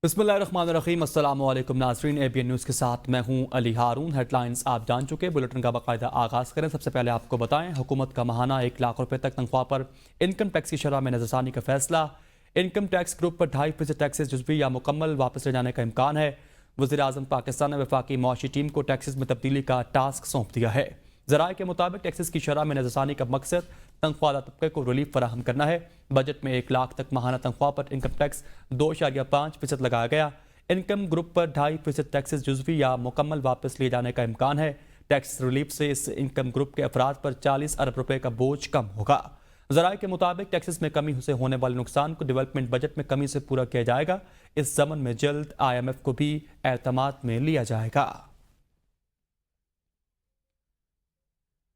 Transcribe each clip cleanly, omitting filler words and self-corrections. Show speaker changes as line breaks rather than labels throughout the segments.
बिस्मिल्लाहिर्रहमानिर्रहीम। अस्सलाम वालेकुम नाज़रीन, ABN न्यूज़ के साथ मैं हूं अली हारून। हेडलाइंस आप जान चुके, बुलेटिन का बाकायदा आगाज़ करें। सबसे पहले आपको बताएं, हुकूमत का माहाना 1 लाख रुपए तक तनख्वाह पर इनकम टैक्स की शरह में नज़रसानी का फैसला। इनकम टैक्स ग्रुप पर 2.5% टैक्सेस जुज़वी या मुकम्मल वापस ले जाने का इम्कान है। वज़ीर आज़म पाकिस्तान ने वफाकी मौशी टीम को टैक्सेस में तब्दीली का टास्क सौंप दिया है। ज़राए के मुताबिक टैक्सेस की शरह में नज़रसानी का मकसद तनख्वाहदार तबके को रिलीफ फराहम करना है। बजट में 1 लाख तक माहाना तनख्वाह पर इनकम टैक्स 2.5% लगाया गया। इनकम ग्रुप पर 2.5% टैक्सेस जुज़वी या मुकम्मल वापस लिए जाने का इम्कान है। टैक्स रिलीफ से इस इनकम ग्रुप के अफराद पर 40 अरब रुपए का बोझ कम होगा। ज़राए के मुताबिक टैक्सेस में कमी से होने वाले नुकसान को डेवलपमेंट बजट में कमी से पूरा किया जाएगा। इस ज़मन में जल्द IMF को भी एतमाद में लिया जाएगा।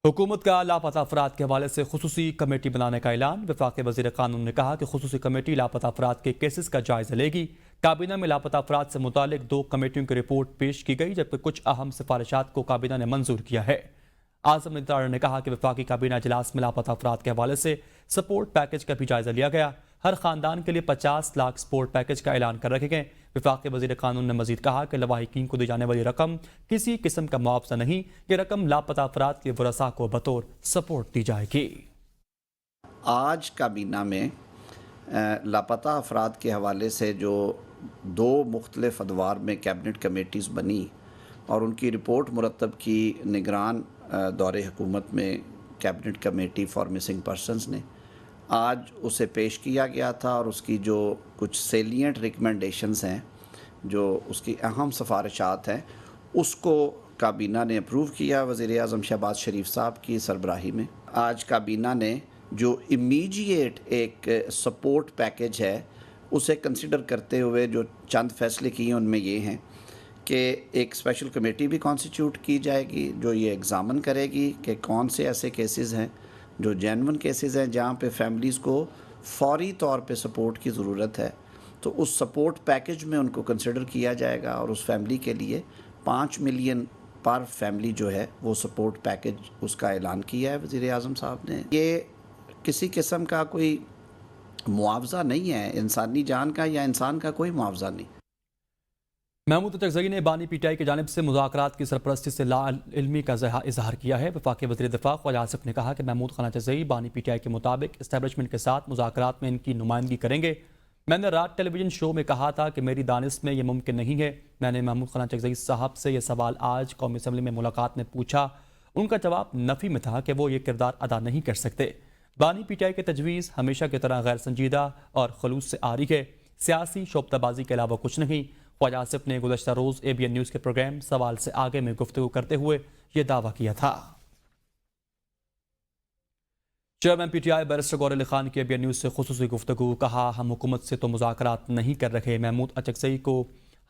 हुकूमत का लापता अफराद के हवाले से खुसूसी कमेटी बनाने का ऐलान। वफाकी वज़ीर कानून ने कहा कि खुसूसी कमेटी लापता अफराद के केसेस का जायजा लेगी। काबीना में लापता अफराद से मुतालिक 2 कमेटियों की रिपोर्ट पेश की गई, जबकि कुछ अहम सिफारिशात को काबीना ने मंजूर किया है। आज़म निदार ने कहा कि वफाकी काबीना इजलास में लापता अफराद के हवाले से सपोर्ट पैकेज का भी जायजा लिया गया। हर खानदान के लिए 50 लाख सपोर्ट पैकेज का ऐलान कर रखे गए। वफाकी वज़ीर कानून ने मजीद कहा कि लवाहिकीन को दी जाने वाली रकम किसी किस्म का मुआवजा नहीं, ये रकम लापता अफराद के वरसा को बतौर सपोर्ट दी जाएगी।
आज काबीना में लापता अफराद के हवाले से जो 2 मुख्तलिफ अदवार में कैबिनेट कमेटीज़ बनी और उनकी रिपोर्ट मुरतब की निगरान दौरे हुकूमत में cabinet committee for missing persons ने आज उसे पेश किया गया था, और उसकी जो कुछ सेलिएंट रिकमेंडेशंस हैं, जो उसकी अहम सिफारिशात हैं, उसको काबीना ने अप्रूव किया वज़ीर आज़म शहबाज शरीफ साहब की सरबराही में। आज काबीना ने जो इमीडिएट एक सपोर्ट पैकेज है उसे कंसिडर करते हुए जो चंद फैसले किए उनमें ये हैं कि एक स्पेशल कमेटी भी कॉन्स्टिट्यूट की जाएगी जो ये एग्ज़ामिन करेगी कि कौन से ऐसे केसेस हैं जो जेन्युइन केसेस हैं जहाँ पे फैमिलीज़ को फौरी तौर पे सपोर्ट की ज़रूरत है, तो उस सपोर्ट पैकेज में उनको कंसिडर किया जाएगा और उस फैमिली के लिए 5 मिलियन पर फैमिली जो है वो सपोर्ट पैकेज उसका ऐलान किया है वज़ीर आज़म साहब ने। ये किसी किस्म का कोई मुआवजा नहीं है, इंसानी जान का या इंसान का कोई मुआवजा नहीं।
महमूद अचकज़ई ने बानी PTI की जानिब से मुज़ाकरात की सरपरस्ती से लाइल्मी का इजहार किया है। वफाकी वज़ीर दिफ़ा ख्वाजा आसिफ ने कहा कि महमूद खान अचकज़ई बानी PTI के मुताबिक इस्टेब्लिशमेंट के साथ मुज़ाकरात में इनकी नुमाइंदगी करेंगे। मैंने रात टेलीविजन शो में कहा था कि मेरी दानिश में यह मुमकिन नहीं है। मैंने महमूद खान अचकज़ई साहब से यह सवाल आज कौमी असम्बली में मुलाकात में पूछा। उनका जवाब नफ़ी में था कि वो ये किरदार अदा नहीं कर सकते। बानी PTI की तजवीज़ हमेशा की तरह गैर संजीदा और खलूस से आ रही है, सियासी शोबताबाजी के अलावा कुछ नहीं। ख्वाजा आसिफ ने गुज़श्ता रोज़ ABN न्यूज़ के प्रोग्राम सवाल से आगे में गुफ्तगू करते हुए यह दावा किया था। Chairman PTI barrister Gohar Ali Khan की ABN न्यूज़ से खुसूसी गुफ्तगू। कहा, हम हुकूमत से तो मुज़ाकरात नहीं कर रहे, महमूद अचकज़ई को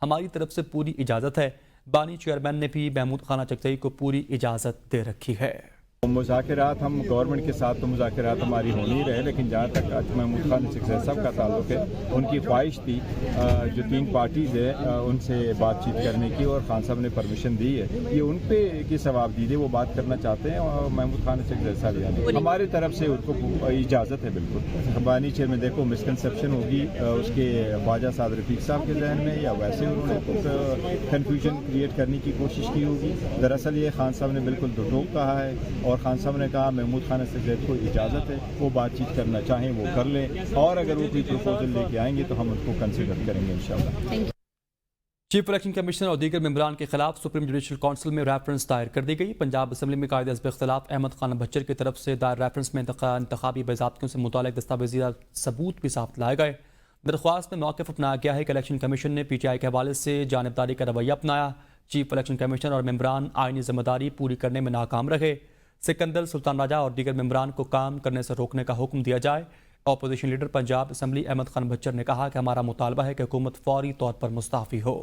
हमारी तरफ से पूरी इजाज़त है। बानी चेयरमैन ने भी महमूद खान अचकज़ई को पूरी इजाज़त दे रखी है।
मुज़ाकरात हम गवर्नमेंट के साथ तो मुज़ाकरात हमारी हो नहीं रहे, लेकिन जहाँ तक आज महमूद खान अचकज़ई साहब का ताल्लुक़ है, उनकी ख्वाहिश थी जो 3 पार्टीज़ है उनसे बातचीत करने की, और खान साहब ने परमिशन दी है। ये उन पे की सवाब दीजिए, वो बात करना चाहते हैं और महमूद खान अचकज़ई साहब यानी हमारी तरफ से उनको इजाज़त है बिल्कुल। बानी चेयर में देखो मिसकनसेप्शन होगी उसके ख्वाजा साहब रफ़ीक साहब के जहन में, या वैसे उन्होंने कन्फ्यूजन क्रिएट करने की कोशिश की होगी। दरअसल ये खान साहब ने बिल्कुल दुटोक कहा है, और खान साहब ने कहा महमूद खान अचकज़ई को इजाज़त है, वो बातचीत करना चाहें वो कर लें, और अगर वो कोई प्रपोजल लेके आएंगे तो हम उसको कंसिडर करेंगे इंशाल्लाह।
चीफ इलेक्शन कमिश्नर और दीगर मेंबरान के खिलाफ सुप्रीम जुडिशल काउंसिल में रेफरेंस दायर कर दी गई। पंजाब असम्बली में कायदे हस्ब इख्तिलाफ अहमद खान बच्चर की तरफ से दायर रेफरेंस में इंतखाबी बाज़ाब्तों से मुताल्लिक़ दस्तावेजी सबूत भी साफ लाए गए। दरख्वास्त में मौक़िफ़ अपनाया गया है कि इलेक्शन कमीशन ने PTI के हवाले से जानिबदारी का रवैया अपनाया। चीफ इलेक्शन कमिश्नर और मेंबरान आइनी जिम्मेदारी पूरी करने में नाकाम रहे। सिकंदर सुल्तान राजा और दीगर मेंबरान को काम करने से रोकने का हुक्म दिया जाए। Opposition leader Punjab assembly Ahmed Khan Bachhar ने कहा कि हमारा मुतालबा है कि हुकूमत फौरी तौर पर मुस्ताफ़ी हो।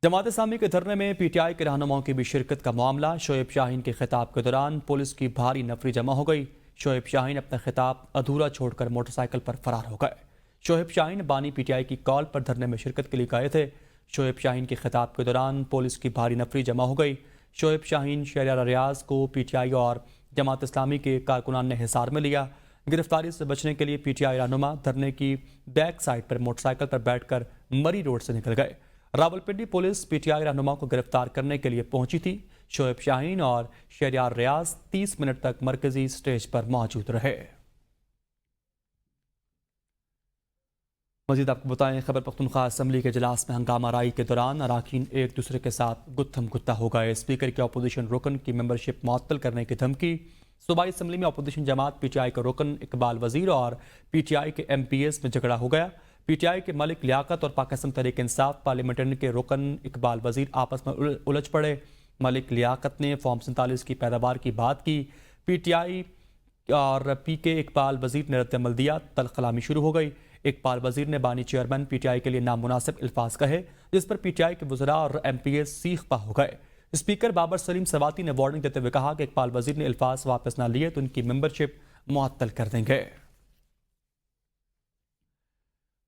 जमात इस्लामी के धरने में PTI के रहनुमाओं की भी शिरकत का मामला। शोएब शाहीन के खिताब के दौरान पुलिस की भारी नफरी जमा हो गई। शोएब शाहीन अपना खिताब अधूरा छोड़कर मोटरसाइकिल पर फरार हो गए। शोएब शाहीन बानी PTI की कॉल पर धरने में शिरकत के लिए गए थे। शोएब शाहीन के खिताब के दौरान पुलिस की भारी नफरी जमा हो गई। शोएब शाहीन शहरियार रियाज को PTI और जमात इस्लामी के कारकुनान ने हिसार में लिया। गिरफ्तारी से बचने के लिए पीटीआई रहनुमा धरने की बैक साइड पर मोटरसाइकिल पर बैठकर मरी रोड से निकल गए। रावलपिंडी पुलिस पीटीआई रहनुमा को गिरफ्तार करने के लिए पहुंची थी। शोएब शाहीन और शहरियार रियाज 30 मिनट तक मरकजी स्टेज पर मौजूद रहे। मजीद आपको बताएं, खैबर पख्तूनख्वा असम्बली के इजलास में हंगामा राई के दौरान अराकीन एक दूसरे के साथ गुत्थम गुत्ता हो गए। स्पीकर की अपोजिशन रुकन की मेंबरशिप मुअत्तल करने की धमकी। सूबाई असम्बली में अपोजिशन जमात पीटीआई के रुकन इकबाल वजीर और पीटीआई के एमपीएस में झगड़ा हो गया। पीटीआई के मलिक लियाकत और पाकिस्तान तहरीक इंसाफ पार्लियामेंटेरियन के रुकन इकबाल वजीर आपस में उलझ पड़े। मलिक लियाकत ने फॉर्म 47 की पैदावार की बात की। पीटीआई और पीके इकबाल वजीर ने रद्द-ए-अमल दिया। तलखलामी शुरू हो गई। इकबाल वजीर ने बानी चेयरमैन पीटीआई के लिए नामुनासिब अल्फाज कहे, जिस पर पीटीआई के वज़रा और एमपीएस सीख पा हो गए। स्पीकर बाबर सलीम सवाती ने वार्निंग देते हुए कहा कि इकबाल वजीर ने अल्फाज वापस ना लिए तो उनकी मेंबरशिप मुअत्तल कर देंगे।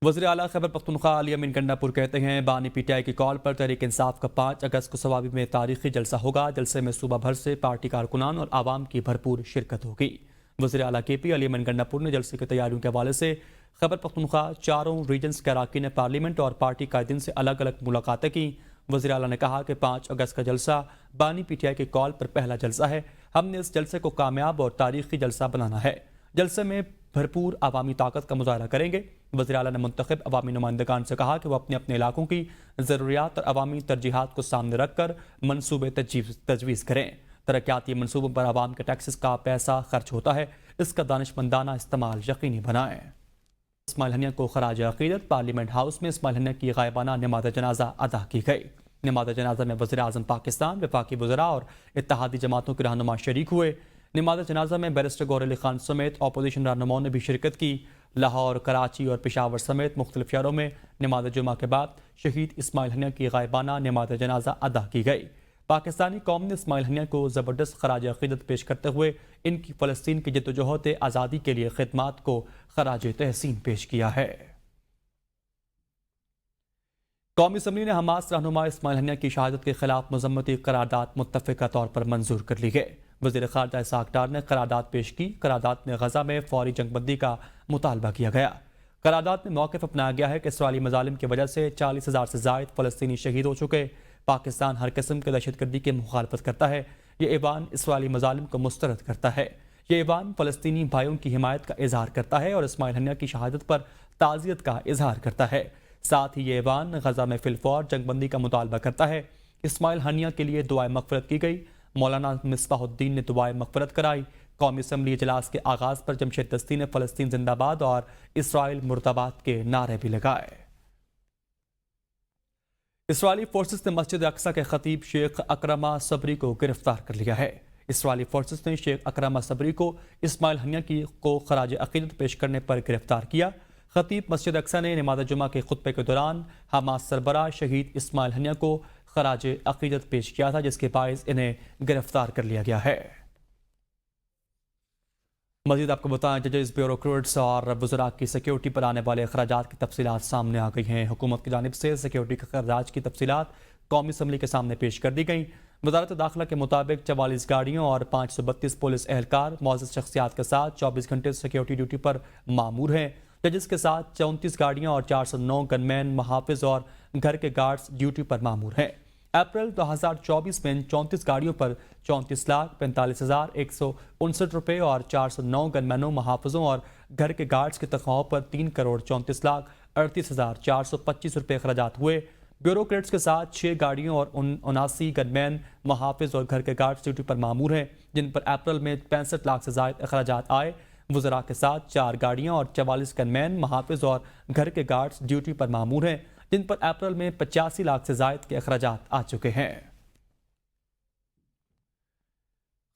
वज़ीर आला खैबर पख्तूनख्वा अली अमीन गंडापुर कहते हैं, बानी पीटीआई की कॉल पर तहरीक इंसाफ का 5 अगस्त को सवाबी में तारीखी जलसा होगा। जलसे में सूबा भर से पार्टी कारकुनान और आवाम की भरपूर शिरकत होगी। वज़ीर आला केपी अली अमीन गंडापुर ने जलसे की तैयारियों के हवाले से खैबर पख्तूनख्वा चारों रीजन्स के अरकान पार्लियामेंट और पार्टी कायदीन से अलग अलग मुलाकातें की। वज़ीर आला ने कहा कि 5 अगस्त का जलसा बानी पीटीआई की कॉल पर पहला जलसा है। हमने इस जलसे को कामयाब और तारीखी जलसा बनाना है। जलसे में भरपूर अवामी ताकत का मुजाहरा करेंगे। वज़ीर आला ने मुंतखब अवामी नुमाइंदगान से कहा कि वो अपने अपने इलाकों की ज़रूरियात और अवामी तरजीहात को सामने रखकर मनसूबे तजवीज़ करें। तरक्याती मनसूबों पर आवाम के टैक्सेस का पैसा खर्च होता है, इसका दानिशमंदाना इस्तेमाल यकीनी बनाएं। इस्माइल हनिया को खराज अकीदत पार्लियामेंट हाउस में इस्माइल हनिया की गायबाना नमाज जनाजा अदा की गई। नमाज जनाजा में वज़ीर आज़म पाकिस्तान, वफाकी वज़रा और इत्तेहादी जमातों के रहनुमा शरीक हुए। नमाज जनाजा में बैरिस्टर गौहर अली खान समेत अपोजिशन रहनुमाओं ने भी शिरकत की। लाहौर, कराची और पेशावर समेत मुख्तलिफ शहरों में नमाज जुमा के बाद शहीद इस्माइल हनिया की गायबाना नमाज जनाजा अदा की गई। पाकिस्तानी कौम ने इस्माइल हनिया को ज़बरदस्त खराज अकीदत पेश करते हुए इनकी फ़लस्तीन की जद्दोजहद आज़ादी के लिए खिदमात को खराज तहसीन पेश किया है। कौमी असम्बली ने हमास रहनुमा इस्माइल हनिया की शहादत के खिलाफ मजम्मती करारदाद मुत्तफ़िक़ा तौर पर मंजूर कर ली है। वज़ीर ख़ारजा इसहाक़ डार ने करारदाद पेश की। करारदाद में गज़ा में फ़ौरी जंगबंदी का मुतालबा किया गया। करारदाद में मौक़िफ़ अपनाया गया है कि इसराइली मज़ालिम की वजह से 40,000 से ज़ायद फ़लस्तीनी शहीद हो चुके। पाकिस्तान हर किस्म की दहशतगर्दी की मुखालफत करता है। ये ऐवान इसराइली मज़ालिम को मुस्तरद करता है। ये ऐवान फ़लस्तीनी भाइयों की हिमायत का इजहार करता है और इस्माइल हनिया की शहादत पर ताज़ियत का इजहार करता है। साथ ही ये ऐवान गज़ा में फिलफौर जंगबंदी का मुतालबा करता है। इस्माइल हनिया के लिए दुआए मग़फ़िरत की गई। मौलाना मिसबाहुद्दीन ने दुआए मग़फ़िरत कराई। कौमी असम्बली इजलास के आगाज़ पर जमशेद दस्ती ने फ़लस्तीन जिंदाबाद और इसराइल मुर्दाबाद के नारे भी लगाए। इसराइली फोर्सेस ने मस्जिद अक्सा के खतीब शेख अकरमा सबरी को गिरफ्तार कर लिया है। इसराइली फोर्सेस ने शेख अकरमा सबरी को इस्माइल हनिया को खराज अकीदत पेश करने पर गिरफ्तार किया। खतीब मस्जिद अक्सा ने नमाज जुमा के खुतबे के दौरान हमास सरबराह शहीद इस्माइल हनिया को खराज अकीदत पेश किया था, जिसके बायस इन्हें गिरफ्तार कर लिया गया है। मजीद आपको बताएं, जजेस ब्यूरोक्रेट्स और वज़रा की सिक्योरिटी पर आने वाले अखराजात की तफसीलात सामने आ गई हैं। हुकूमत की जानिब से सिक्योरिटी के अखराजात की तफसीलात कौमी असम्बली के सामने पेश कर दी गई। वज़ारत दाखिला के मुताबिक 44 गाड़ियों और 532 पुलिस एहलकार मौजूद शख्सियात के साथ 24 घंटे सिक्योरिटी ड्यूटी पर मामूर हैं। जजेस के साथ 34 गाड़ियाँ और 409 गनमैन, मुहाफ़िज और घर के गार्ड्स ड्यूटी पर मामूर हैं। अप्रैल 2024 में 34 गाड़ियों पर 34,45,159 रुपये और 409 गनमैनों, मुहाफ़िजों और घर के गार्ड्स के तनख्वाहों पर 3,34,38,425 रुपये अखराजात हुए। ब्यूरोक्रेट्स के साथ 6 गाड़ियों और 79 गनमैन, मुहाफ़िज और घर के गार्ड्स ड्यूटी पर मामूर हैं, जिन पर अप्रैल में 65 लाख से ज़ायद अखराजात आए। वज़रा के साथ 4 गाड़ियाँ और 44 गनमैन, मुहाफ़िज और घर के गार्ड्स ड्यूटी पर मामूर हैं, जिन पर अप्रैल में 85 लाख से ज़ायद के अखराजात आ चुके हैं।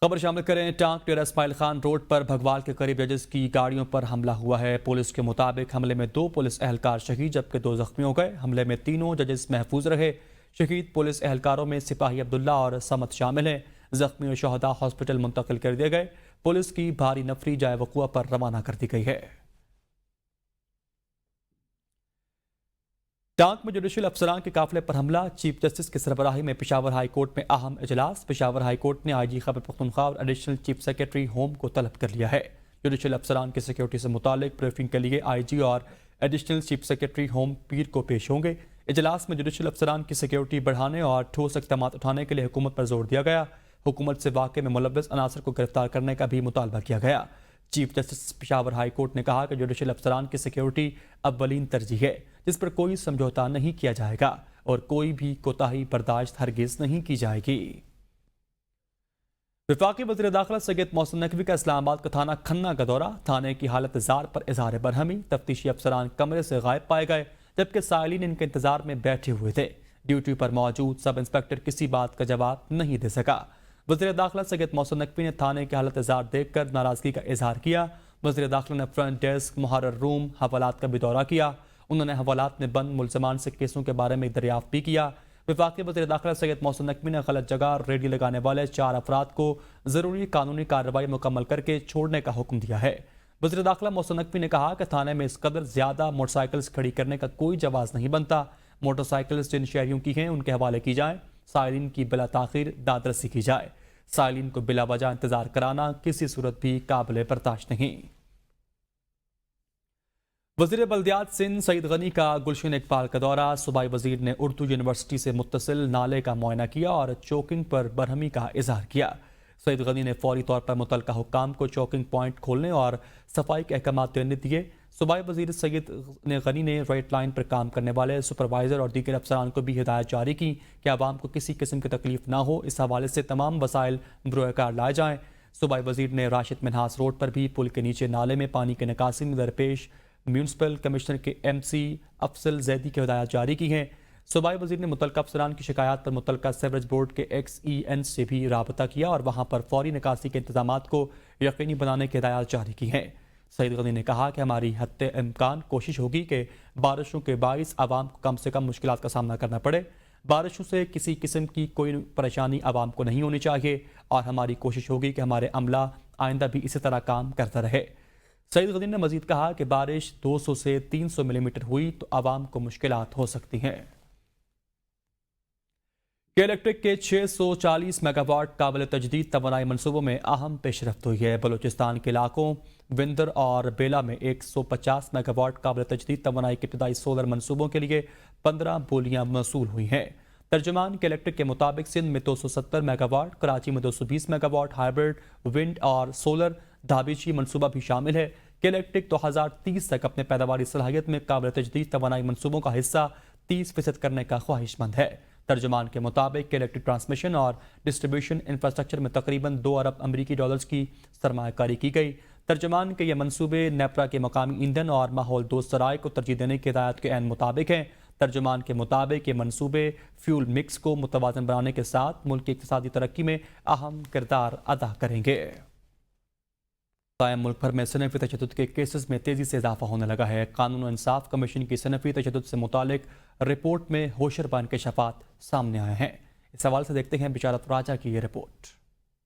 खबर शामिल करें, टांग डेरा इस्माइल खान रोड पर भगवाल के करीब जजेस की गाड़ियों पर हमला हुआ है। पुलिस के मुताबिक हमले में 2 पुलिस एहलकार शहीद जबकि 2 जख्मी हो गए। हमले में तीनों जजेस महफूज रहे। शहीद पुलिस एहलकारों में सिपाही अब्दुल्ला और समत शामिल हैं। जख्मी और शहदा हॉस्पिटल मुंतकिल कर दिए गए। पुलिस की भारी नफरी जाए वक़ुआ पर रवाना कर दी गई है। टांग में जुडिशल अफसरान के काफिले पर हमला। चीफ जस्टिस की सरबराही में पेशावर हाई कोर्ट में अहम इजलास। पेशावर हाई कोर्ट ने IG खैबर पख्तूनख्वा और एडिशनल चीफ सेक्रेटरी होम को तलब कर लिया है। जुडिशल अफसरान की सिक्योरिटी से मुतालिक ब्रीफिंग के लिए IG और एडिशनल चीफ सेक्रेटरी होम पीर को पेश होंगे। इजलास में जुडिशल अफसरान की सिक्योरिटी बढ़ाने और ठोस इक़दाम उठाने के लिए हुकूमत पर जोर दिया गया। हुकूमत से वाक़े में मुलव्वस अनासर को गिरफ्तार करने का भी मुतालबा किया गया। Chief justice Peshawar high court ने कहा कि जुडिशल अफसरान की सिक्योरिटी अव्वलीन तरजीह है, जिस पर कोई समझौता नहीं किया जाएगा और कोई भी कोताही बर्दाश्त हरगिज नहीं की जाएगी। वफाकी वज़ीर दाखिला सैयद मोहसिन नकवी का इस्लामाबाद का थाना खन्ना का दौरा। थाने की हालत जार पर इजहार बरहमी। तफ्तीशी अफसरान कमरे से गायब पाए गए, जबकि साइलिन इनके इंतजार में बैठे हुए थे। ड्यूटी पर मौजूद सब इंस्पेक्टर किसी बात का जवाब नहीं दे सका। वज़ीर दाखिला सैयद मोहसिन नकवी ने थाने की हालत जार देखकर नाराजगी का इजहार किया। वज़ीर दाखिला ने फ्रंट डेस्क, मुहर्रर रूम, हवालात का भी दौरा किया। उन्होंने हवालात में बंद मुलजमान से केसों के बारे में दरियाफ्त भी किया। वफाकी वज़ीर दाखिला सैयद मोहसिन नकवी ने गलत जगह रेडी लगाने वाले 4 अफराद को ज़रूरी कानूनी कार्रवाई मुकम्मल करके छोड़ने का हुक्म दिया है। वज़ीर दाखिला मोहसिन नकवी ने कहा कि थाने में इस कदर ज़्यादा मोटरसाइकिल्स खड़ी करने का कोई जवाज़ नहीं बनता। मोटरसाइकिल्स जिन शहरियों की हैं उनके हवाले की जाए। साइलिन की बिला ताख़ीर दादरसी की जाए। साइलिन को बिला वजह इंतज़ार कराना किसी सूरत भी काबिल बर्दाश्त नहीं। वज़ीर बल्दियात सिंध सईद गनी का गुलशन इकबाल का दौरा। सूबाई वज़ीर ने उर्दू यूनिवर्सिटी से मुत्तसिल नाले का मुआयना किया और चौकिंग पर बरहमी का इजहार किया। सईद गनी ने फौरी तौर पर मुतलका हुक्काम को चौकिंग पॉइंट खोलने और सफाई के अहकाम देने दिए। सूबाई वज़ीर सईद गनी ने रेड लाइन पर काम करने वाले सुपरवाइज़र और दीगर अफसरान को भी हिदायत जारी की कि आवाम को किसी किस्म की तकलीफ ना हो, इस हवाले से तमाम वसाइल बरोकार लाए जाएँ। सूबाई वज़ीर ने राशिद मिन्हास रोड पर भी पुल के नीचे नाले में पानी की निकासी में दरपेश म्यूनसिपल कमिश्नर के MC अफसल जैदी की हिदायत जारी की हैं। सूबाई वज़ीर ने मुतलका अफसरान की शिकायत पर मुतलका सेवरेज बोर्ड के XEN से भी राबता किया और वहाँ पर फौरी निकासी के इंतजाम को यकीनी बनाने की हिदायत जारी की हैं। सईद गनी ने कहा कि हमारी हद इम्कान कोशिश होगी कि बारिशों के बाइस आवाम को कम से कम मुश्किलात का सामना करना पड़े। बारिशों से किसी किस्म की कोई परेशानी आवाम को नहीं होनी चाहिए और हमारी कोशिश होगी कि हमारे अमला आइंदा भी इसी तरह काम करता रहे। सईद गनी ने मजीद कहा कि बारिश 200 से 300 मिलीमीटर हुई तो आवाम को मुश्किलात हो सकती हैं। इलेक्ट्रिक के 640 मेगावाट काबिल तजदीद तवानाई मनसूबों में अहम पेशरफ्त हुई है। बलूचिस्तान के इलाकों विंदर और बेला में 150 मेगावाट काबिल तजदीद तवानाई के इब्तदाई सोलर मनसूबों के लिए 15 बोलियां मौसूल हुई हैं। तर्जुमान के इलेक्ट्रिक के मुताबिक सिंध में 270 मेगावाट, कराची में 220 मेगावाट हाइब्रिड विंड और सोलर दाबिशी मनसूबा भी शामिल है कि इलेक्ट्रिक 2030 तक अपने पैदावारी सलाहियत में काबिल तजदीद तवानाई मनसूबों का हिस्सा 30% करने का ख्वाहिशमंद है। तर्जुमान के मुताबिक इलेक्ट्रिक ट्रांसमिशन और डिस्ट्रीब्यूशन इंफ्रास्ट्रक्चर में तकरीबन 2 अरब अमरीकी डॉलर्स की सरमायाकारी की गई। तर्जुमान के ये मनसूबे नेपरा के मकामी ईंधन और माहौल दोस्त ज़राए को तरजीह देने की हिदायत के ऐन मुताबिक हैं। तर्जुमान के मुताबिक ये मनसूबे फ्यूल मिक्स को मुतवाज़न बनाने के साथ मुल्क की इक़्तिसादी तरक्की में अहम किरदार अदा करेंगे। मुल्क भर में सनफ़ी तशद्दुद के केसेस में तेज़ी से इजाफा होने लगा है। कानून और इंसाफ कमीशन की सनफ़ी तशद्दुद से मुतालिक रिपोर्ट में होशरबा इंकशाफात सामने आए हैं। इस हवाले से देखते हैं बिशारत राजा की ये रिपोर्ट।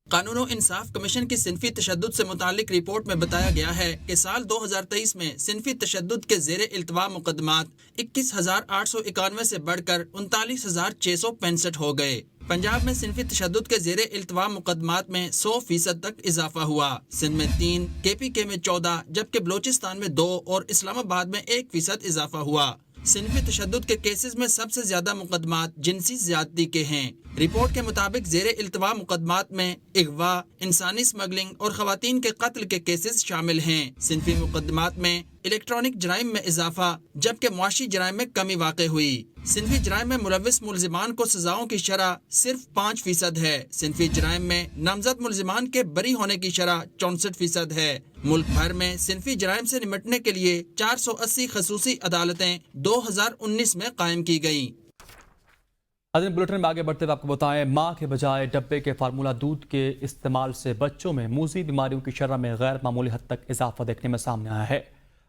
कानून और इंसाफ कमीशन की सिनफी तशद्दुद से मुतालिक रिपोर्ट में बताया गया है कि साल 2023 में सिनफी तशद्दुद के ज़ेरे इल्तवा मुकदमात 21,891 से बढ़कर 39,665 हो गए। पंजाब में सिनफी तशद्दुद के ज़ेरे इल्तवा मुकदमात में 100% तक इजाफा हुआ। सिंध में 3, KPK में 14, जबकि बलोचिस्तान में 2 और इस्लामाबाद में 1% इजाफा हुआ। सिनफी तशद्दुद के केसेस में सबसे ज्यादा मुकदमात जिनसी ज्यादती के हैं। रिपोर्ट के मुताबिक ज़ेरे इल्तवा मुकदमात में अगवा, इंसानी स्मगलिंग और खवातीन के कत्ल के केसेस शामिल हैं। सिनफी मुकदमात में इलेक्ट्रॉनिक जराइम में इजाफा जबकि मुआशी जराइम में कमी वाक़ हुई। सिनफी जराइम में मुलव्विस मुलजिमान को सजाओं की शरह सिर्फ 5% है। सिनफी जराइम में नामजद मुलजिमान के बरी होने की शरह 64% है। मुल्क भर में सिनफी जराइम से निपटने के लिए 480 खसूसी अदालतें 2019 में कायम की गयी।
बुलेटिन में आगे बढ़ते हुए आपको बताएं, माँ के बजाय डब्बे के फार्मूला दूध के इस्तेमाल से बच्चों में मूजी बीमारियों की शरह में गैर मामूली हद तक इजाफा देखने में सामने आया है।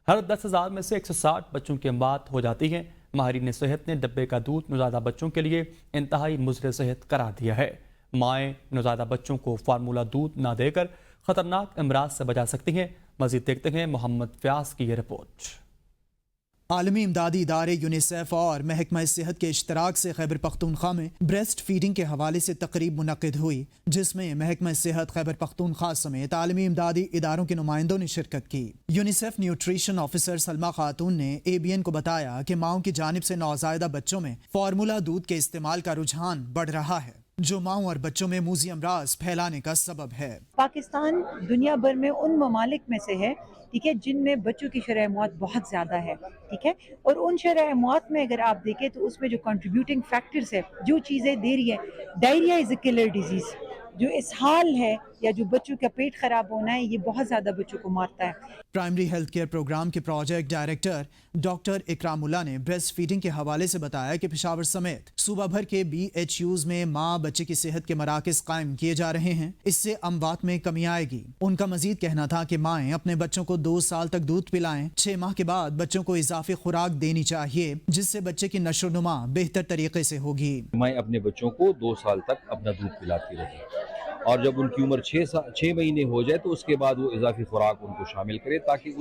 हर 10,000 में से 160 बच्चों की मौत हो जाती है। माहिरीन सेहत ने डब्बे का दूध नौज़ायदा बच्चों के लिए इंतहाई मुज़र सेहत करार दिया है। माएँ नौज़ायदा बच्चों को फार्मूला दूध ना देकर खतरनाक अमराज से बचा सकती हैं। मज़ीद देखते हैं मोहम्मद फ्याज की ये रिपोर्ट।
عالمی امدادی ادارے یونیسیف اور محکمہ صحت کے اشتراک سے خیبر پختونخوا میں بریسٹ فیڈنگ کے حوالے سے تقریب منعقد ہوئی، جس میں محکمہ صحت خیبر پختونخوا سمیت عالمی امدادی اداروں کے نمائندوں نے شرکت کی۔ یونیسیف نیوٹریشن آفیسر سلمہ خاتون نے ABN کو بتایا کہ ماؤں کی جانب سے نوزائیدہ بچوں میں فارمولا دودھ کے استعمال کا رجحان بڑھ رہا ہے، جو ماؤں اور بچوں میں موذی امراض پھیلانے کا سبب ہے۔
پاکستان دنیا بھر میں ان ممالک میں سے ہے، ٹھیک ہے، جن میں بچوں کی شرح موت بہت زیادہ ہے، ٹھیک ہے، اور ان شرح موت میں اگر آپ دیکھیں تو اس میں جو کنٹریبیوٹنگ فیکٹرز ہے، جو چیزیں دے رہی ہے، ڈائریا از اے کلر ڈیزیز، جو اسہال ہے یا جو بچوں کا پیٹ خراب ہونا ہے، یہ بہت زیادہ بچوں کو مارتا ہے۔
پرائمری ہیلتھ کیئر پروگرام کے پروجیکٹ ڈائریکٹر ڈاکٹر اکرام اللہ نے بریسٹ فیڈنگ کے حوالے سے بتایا کہ پشاور سمیت صوبہ بھر کے BHUs میں ماں بچے کی صحت کے مراکز قائم کیے جا رہے ہیں، اس سے اموات میں کمی آئے گی۔ ان کا مزید کہنا تھا کہ مائیں اپنے بچوں کو 2 سال تک دودھ پلائیں، 6 ماہ کے بعد بچوں کو اضافی خوراک دینی چاہیے، جس سے بچے کی نشو و نما بہتر طریقے سے ہوگی۔
مائیں اپنے بچوں کو 2 سال تک اپنا دودھ پلاتی رہیں، اور جب ان کی عمر 6 مہینے ہو جائے تو اس کے بعد وہ اضافی خوراک ان کو شامل کرے، تاکہ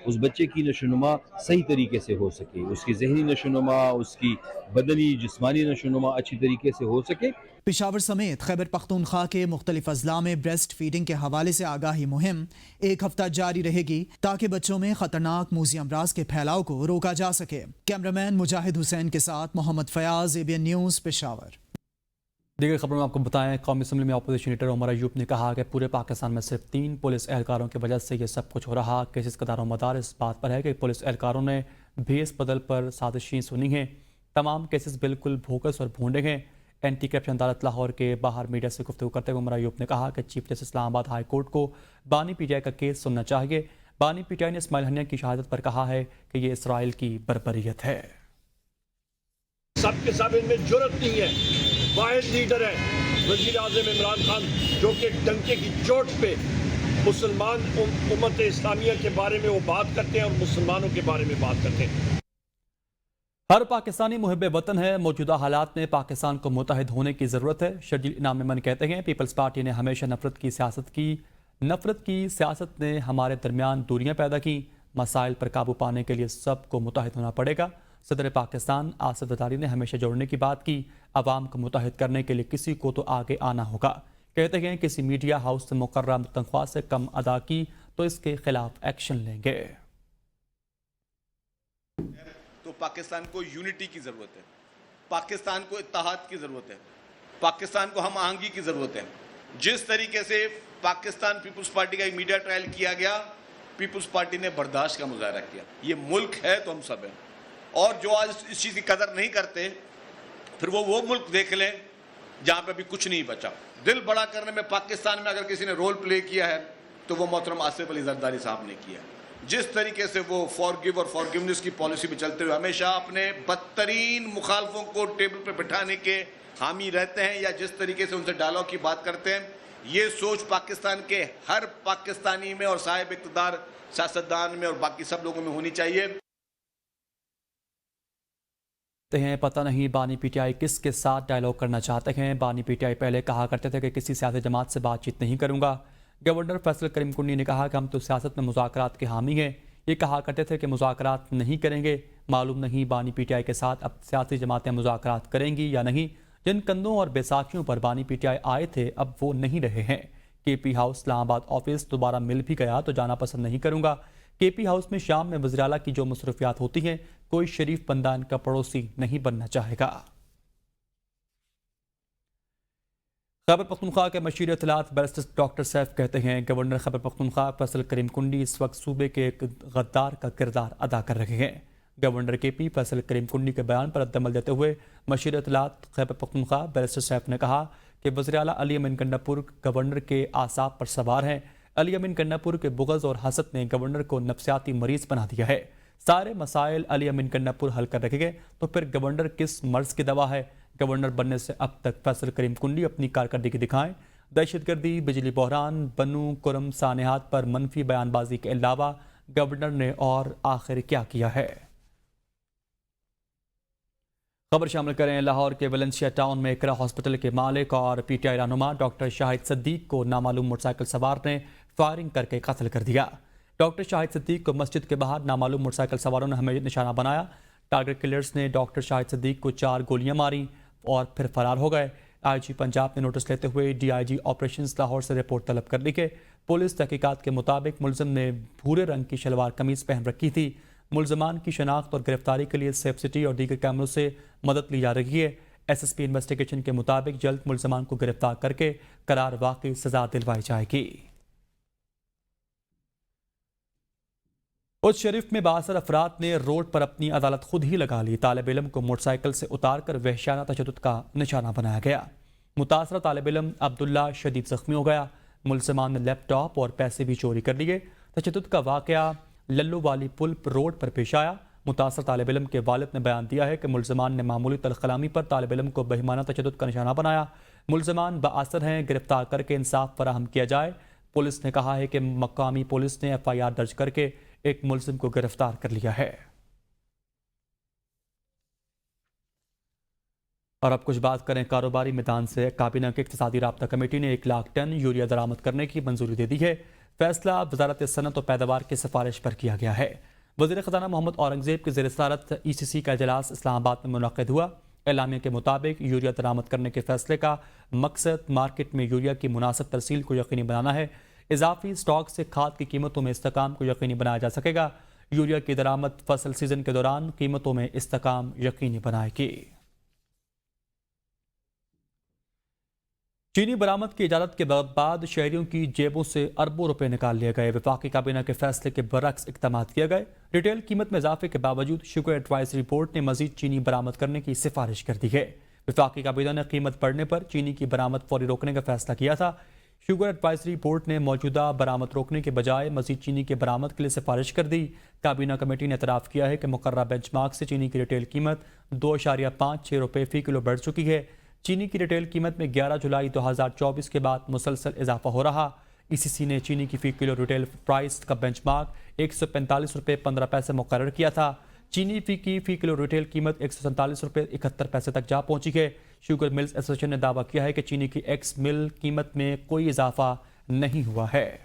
اس بچے کی نشو و نما صحیح طریقے سے ہو سکے، اس کی ذہنی نشو و نما، اس کی بدنی جسمانی نشو و نما اچھی طریقے سے ہو سکے۔
پشاور سمیت خیبر پختونخوا کے مختلف اضلاع میں بریسٹ فیڈنگ کے حوالے سے آگاہی مہم 1 ہفتہ جاری رہے گی، تاکہ بچوں میں خطرناک موذی امراض کے پھیلاؤ کو روکا جا سکے۔ کیمرامین مجاہد حسین کے ساتھ محمد فیاض، ABN نیوز، پشاور۔
دیگر خبروں میں آپ کو بتائیں، قومی اسمبلی میں اپوزیشن لیڈر عمر ایوب نے کہا کہ پورے پاکستان میں صرف 3 پولیس اہلکاروں کی وجہ سے یہ سب کچھ ہو رہا۔ کیسز کا دار و مدار اس بات پر ہے کہ پولیس اہلکاروں نے بھیس بدل پر سازشیں سنی ہیں۔ تمام کیسز بالکل بھوکس اور بھونڈے ہیں۔ اینٹی کرپشن عدالت لاہور کے باہر میڈیا سے گفتگو کرتے ہوئے عمر ایوب نے کہا کہ چیف جسٹس اسلام آباد ہائی کورٹ کو بانی PTI کا کیس سننا چاہیے۔ بانی PTI نے اسماعیل ہنیہ کی شہادت پر کہا ہے کہ یہ اسرائیل کی بربریت ہے۔
سب کے سب ان میں جرت نہیں ہے۔ واحد لیڈر ہے وزیر اعظم عمران خان، جو کہ ڈنکے کی چوٹ پہ مسلمان امت اسلامیہ کے بارے میں وہ بات کرتے ہیں اور مسلمانوں کے بارے میں بات کرتے ہیں۔
ہر پاکستانی محب وطن ہے۔ موجودہ حالات میں پاکستان کو متحد ہونے کی ضرورت ہے۔ شرجیل انعام ممن کہتے ہیں پیپلز پارٹی نے ہمیشہ نفرت کی سیاست نے ہمارے درمیان دوریاں پیدا کی۔ مسائل پر قابو پانے کے لیے سب کو متحد ہونا پڑے گا۔ صدر پاکستان آصف زرداری نے ہمیشہ جوڑنے کی بات کی۔ عوام کو متحد کرنے کے لیے کسی کو تو آگے آنا ہوگا۔ کہتے ہیں کسی میڈیا ہاؤس سے مقررہ تنخواہ سے کم ادا کی تو اس کے خلاف ایکشن لیں گے۔
تو پاکستان کو یونٹی کی ضرورت ہے، پاکستان کو اتحاد کی ضرورت ہے، پاکستان کو ہم آہنگی کی ضرورت ہے۔ جس طریقے سے پاکستان پیپلز پارٹی کا ایک میڈیا ٹرائل کیا گیا، پیپلز پارٹی نے برداشت کا مظاہرہ کیا۔ یہ ملک ہے تو ہم سب ہیں، اور جو آج اس چیز کی قدر نہیں کرتے، پھر وہ ملک دیکھ لیں جہاں پہ ابھی کچھ نہیں بچا۔ دل بڑا کرنے میں پاکستان میں اگر کسی نے رول پلے کیا ہے تو وہ محترم آصف علی زرداری صاحب نے کیا۔ جس طریقے سے وہ فارگیو اور فارگیونیس کی پالیسی پہ چلتے ہوئے ہمیشہ اپنے بدترین مخالفوں کو ٹیبل پہ بٹھانے کے حامی رہتے ہیں، یا جس طریقے سے ان سے ڈائلاگ کی بات کرتے ہیں، یہ سوچ پاکستان کے ہر پاکستانی میں اور صاحب اقتدار سیاستدان میں اور باقی سب لوگوں میں ہونی چاہیے۔
پتہ نہیں بانی PTI کس کے ساتھ ڈائلاگ کرنا چاہتے ہیں۔ بانی PTI پہلے کہا کرتے تھے کہ کسی سیاسی جماعت سے بات چیت نہیں کروں گا۔ گورنر فیصل کریم کنڈی نے کہا کہ ہم تو سیاست میں مذاکرات کے حامی ہیں۔ یہ کہا کرتے تھے کہ مذاکرات نہیں کریں گے۔ معلوم نہیں بانی PTI کے ساتھ اب سیاسی جماعتیں مذاکرات کریں گی یا نہیں۔ جن کندھوں اور بیساکھیوں پر بانی PTI آئے تھے اب وہ نہیں رہے ہیں۔ KP ہاؤس اسلام آباد آفس دوبارہ مل بھی گیا تو جانا پسند نہیں کروں گا۔ KP ہاؤس میں شام میں وزیر اعلیٰ کی جو مصروفیات ہوتی ہیں، کوئی شریف بندہ ان کا پڑوسی نہیں بننا چاہے گا۔ خیبر پختونخوا کے مشیر اطلاعات بیرسٹر ڈاکٹر سیف کہتے ہیں گورنر خیبر پختونخوا فیصل کریم کنڈی اس وقت صوبے کے ایک غدار کا کردار ادا کر رہے ہیں۔ گورنر KP فیصل کریم کنڈی کے بیان پر رد عمل دیتے ہوئے مشیر اطلاعات خیبر پختونخوا بیرسٹر سیف نے کہا کہ وزیر اعلیٰ علی امین گنڈاپور گورنر کے اعصاب پر سوار ہیں۔ علی امین گنڈاپور کے بغض اور حسد نے گورنر کو نفسیاتی مریض بنا دیا ہے۔ سارے مسائل علی امین گنڈاپور حل کر رکھے گئے تو پھر گورنر کس مرض کی دوا ہے؟ گورنر بننے سے اب تک فیصل کریم کنڈی اپنی کارکردگی دکھائیں۔ دہشت گردی، بجلی بحران، بنو کرم سانحات پر منفی بیان بازی کے علاوہ گورنر نے اور آخر کیا کیا ہے؟ خبر شامل کریں لاہور کے ویلنسیا ٹاؤن میں اقرا ہاسپٹل کے مالک اور PTI رہنما ڈاکٹر شاہد صدیق کو نامعلوم موٹر سائیکل سوار نے فائرنگ کر کے قتل کر دیا۔ ڈاکٹر شاہد صدیق کو مسجد کے باہر نامعلوم موٹر سائیکل سواروں نے ہمیں نشانہ بنایا. ٹارگٹ کلرز نے ڈاکٹر شاہد صدیق کو 4 گولیاں ماریں اور پھر فرار ہو گئے. آئی جی پنجاب نے نوٹس لیتے ہوئے D I G operations Lahore سے رپورٹ طلب کر لی ہے. پولیس تحقیقات کے مطابق ملزم نے بھورے رنگ کی شلوار قمیض پہن رکھی تھی. ملزمان کی شناخت اور گرفتاری کے لیے سیف سٹی اور دیگر کیمروں سے مدد لی جا رہی ہے. ایس ایس پی انویسٹیگیشن کے مطابق جلد ملزمان کو گرفتار کر کے قرار واقعی سزا دلوائی جائے گی. اس شریف میں بااثر افراد نے روڈ پر اپنی عدالت خود ہی لگا لی. طالب علم کو موٹر سائیکل سے اتار کر وحشیانہ تشدد کا نشانہ بنایا گیا. متاثرہ طالب علم عبداللہ شدید زخمی ہو گیا. ملزمان نے لیپ ٹاپ اور پیسے بھی چوری کر لیے. تشدد کا واقعہ للو والی پل روڈ پر پیش آیا. متاثرہ طالب علم کے والد نے بیان دیا ہے کہ ملزمان نے معمولی تلخکلامی پر طالب علم کو بہیمانہ تشدد کا نشانہ بنایا. ملزمان بااثر ہیں، گرفتار کر کے انصاف فراہم کیا جائے. پولیس نے کہا ہے کہ مقامی پولیس نے ایف آئی آر درج کر کے ایک ملزم کو گرفتار کر لیا ہے. اور اب کچھ بات کریں کاروباری میدان سے. کابینہ کی اقتصادی رابطہ کمیٹی نے 1 لاکھ ٹن یوریا درآمد کرنے کی منظوری دے دی ہے. فیصلہ وزارت صنعت و پیداوار کی سفارش پر کیا گیا ہے. وزیر خزانہ محمد اورنگزیب کی زیر صدارت ای سی سی کا اجلاس اسلام آباد میں منعقد ہوا. اعلامیہ کے مطابق یوریا درآمد کرنے کے فیصلے کا مقصد مارکیٹ میں یوریا کی مناسب ترسیل کو یقینی بنانا ہے. اضافی اسٹاک سے کھاد کی قیمتوں میں استحکام کو یقینی بنایا جا سکے گا. یوریا کی درآمد فصل سیزن کے دوران قیمتوں میں استحکام یقینی بنائے گی. چینی برآمد کی اجازت کے بعد شہریوں کی جیبوں سے اربوں روپے نکال لیے گئے. وفاقی کابینہ کے فیصلے کے برعکس اقدامات کیے گئے. ریٹیل قیمت میں اضافے کے باوجود شوگر ایڈوائزری بورڈ نے مزید چینی برآمد کرنے کی سفارش کر دی ہے. وفاقی کابینہ نے قیمت بڑھنے پر چینی کی برآمد فوری روکنے کا فیصلہ کیا تھا. شوگر ایڈوائزری بورڈ نے موجودہ برآمد روکنے کے بجائے مزید چینی کے برآمد کے لیے سفارش کر دی. کابینہ کمیٹی نے اعتراف کیا ہے کہ مقررہ بینچ مارک سے چینی کی ریٹیل قیمت 2.56 روپے فی کلو بڑھ چکی ہے. چینی کی ریٹیل قیمت میں 11 جولائی 2024 کے بعد مسلسل اضافہ ہو رہا. ای سی سی نے چینی کی فی کلو ریٹیل پرائس کا بینچ مارک 145 روپے 15 پیسے مقرر کیا تھا. چینی کی فی کلو ریٹیل قیمت 147 روپے 71 پیسے تک جا پہنچی ہے. شوگر ملز ایسوسی ایشن نے دعویٰ کیا ہے کہ چینی کی ایکس مل قیمت میں کوئی اضافہ نہیں ہوا ہے.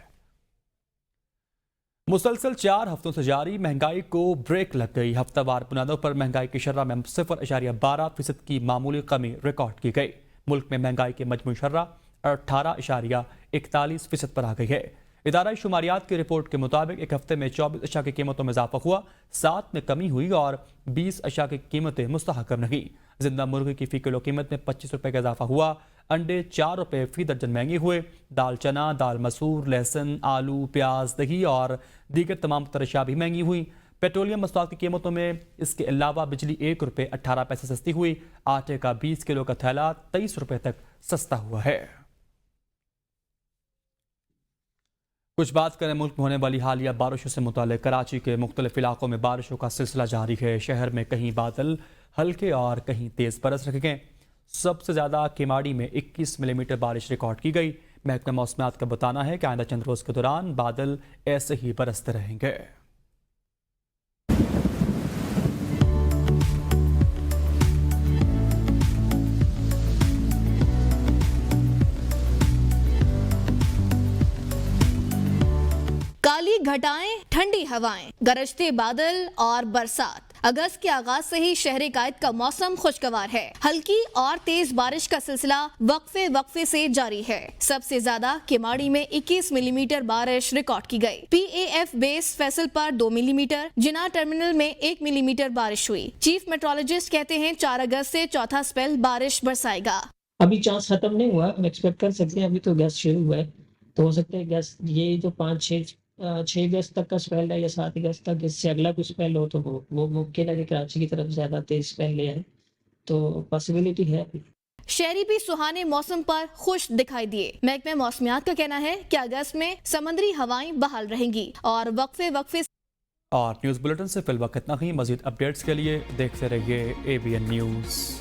مسلسل 4 ہفتوں سے جاری مہنگائی کو بریک لگ گئی. ہفتہ وار بنیادوں پر مہنگائی کی شرح میں 0.12% کی معمولی کمی ریکارڈ کی گئی. ملک میں مہنگائی کی مجموعی شرح 18.41% پر آ گئی ہے. ادارہ شماریات کی رپورٹ کے مطابق ایک ہفتے میں 24 اشیاء کی قیمتوں میں اضافہ ہوا، 7 میں کمی ہوئی اور 20 اشیاء کی قیمتیں مستحکم رہیں. زندہ مرغی کی فی کلو قیمت میں 25 روپے کا اضافہ ہوا. انڈے 4 روپے فی درجن مہنگے ہوئے. دال چنا، دال مسور، لہسن، آلو، پیاز، دہی اور دیگر تمام تر اشیاء بھی مہنگی ہوئی. پیٹرولیم مصنوعات کی قیمتوں میں اس کے علاوہ بجلی 1 روپے 18 پیسے سستی ہوئی. آٹے کا 20 کلو کا تھیلا 23 روپے تک سستا ہوا ہے. کچھ بات کریں ملک میں ہونے والی حالیہ بارشوں سے متعلق. کراچی کے مختلف علاقوں میں بارشوں کا سلسلہ جاری ہے. شہر میں کہیں بادل ہلکے اور کہیں تیز برس رکھے گئے. سب سے زیادہ کیماڑی میں 21 ملی میٹر بارش ریکارڈ کی گئی. محکمہ موسمیات کا بتانا ہے کہ آئندہ چند روز کے دوران بادل ایسے ہی برستے رہیں گے.
کالی گھٹائیں، ٹھنڈی ہوائیں، گرجتے بادل اور برسات. اگست کے آغاز سے ہی شہر قائد کا موسم خوشگوار ہے. ہلکی اور تیز بارش کا سلسلہ وقفے سے جاری ہے. سب سے زیادہ کیماڑی میں 21 ملی میٹر بارش ریکارڈ کی گئی. پی اے ایف بیس فیصل پر 2 ملی میٹر، جناح ٹرمینل میں 1 ملی میٹر بارش ہوئی. چیف میٹرولوجسٹ کہتے ہیں 4 اگست سے چوتھا سپیل بارش برسائے گا.
ابھی چانس ختم نہیں ہوا، ہم ایکسپیکٹ کر سکتے ہیں. ابھی تو گیس شروع ہوا ہے، تو ہو سکتا ہے گیس یہ جو 6 اگست تک کا سپیل ہے یا 7 اگست تک، اس سے اگلا کوئی سپیل ہو تو وہ ممکن ہے کہ کراچی کی طرف زیادہ تیز سپیل لے آئے، تو پاسبلٹی ہے.
شہری بھی سہانے موسم پر خوش دکھائی دیے. محکمہ موسمیات کا کہنا ہے کہ اگست میں سمندری ہوائیں بحال رہیں گی اور وقفے
اور نیوز بلیٹن سے فی الوقت اتنا ہی. مزید اپڈیٹس کے لیے دیکھتے رہیے ABN نیوز.